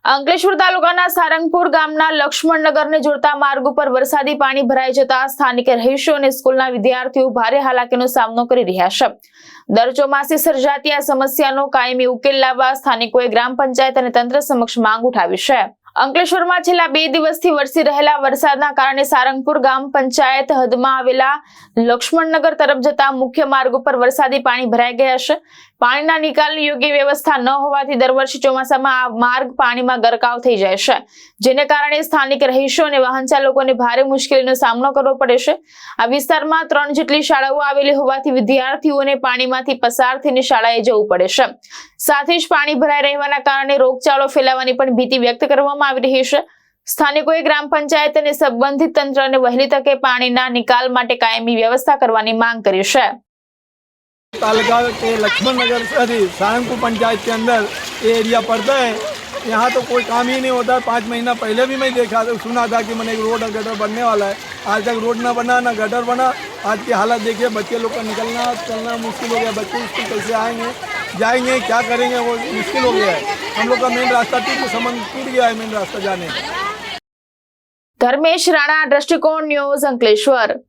અંકલેશ્વર તાલુકાના સારંગપુર ગામના લક્ષ્મણનગરને જોડતા માર્ગ ઉપર વરસાદી પાણી ભરાઈ જતા સ્થાનિક રહીશો અને સ્કૂલના વિદ્યાર્થીઓ ભારે હાલાકીનો સામનો કરી રહ્યા છે। દર ચોમાસે સર્જાતી આ સમસ્યાનો કાયમી ઉકેલ લાવવા સ્થાનિકોએ ગ્રામ પંચાયત અને તંત્ર સમક્ષ માંગ ઉઠાવી છે। અંકલેશ્વરમાં છેલ્લા 2 દિવસથી વરસી રહેલા વરસાદના કારણે સારંગપુર ગામ પંચાયત હદમાં આવેલા લક્ષ્મણનગર તરફ જતા મુખ્ય માર્ગ ઉપર વરસાદી પાણી ભરાઈ ગયા છે। પાણીના નિકાલની યોગ્ય વ્યવસ્થા ન હોવાથી દર વર્ષે ચોમાસામાં આ માર્ગ પાણીમાં ગરકાવ થઈ જાય છે, જેને કારણે સ્થાનિક રહીશો અને વાહન ચાલકોને ભારે મુશ્કેલીનો સામનો કરવો પડે છે। આ વિસ્તારમાં 3 જેટલી શાળાઓ આવેલી હોવાથી વિદ્યાર્થીઓને પાણીમાંથી પસાર થઈને શાળાએ જવું પડે છે। સાથે જ પાણી ભરાઈ રહેવાના કારણે રોગચાળો ફેલાવાની પણ ભીતિ વ્યક્ત કરવામાં આવી રહી છે। સ્થાનિકોએ ગ્રામ પંચાયત અને સંબંધિત તંત્રને વહેલી તકે પાણીના નિકાલ માટે કાયમી વ્યવસ્થા કરવાની માંગ કરી છે। तालका के लक्ष्मण नगर सारंगपुर पंचायत के अंदर ये एरिया पड़ता है। यहाँ तो कोई काम ही नहीं होता। 5 महीना पहले भी मैं देखा सुना था कि मैंने एक रोड और गटर बनने वाला है। आज तक रोड ना बना ना गटर बना। आज की हालत देखिए, बच्चे लोग का निकलना चलना मुश्किल हो गया। बच्चे स्कूल कैसे आएंगे जाएंगे क्या करेंगे वो मुश्किल हो गया है। हम लोग का मेन रास्ता टूट गया है, मेन रास्ता जाने। धर्मेश राणा, दृष्टिकोण न्यूज़, अंकलेश्वर।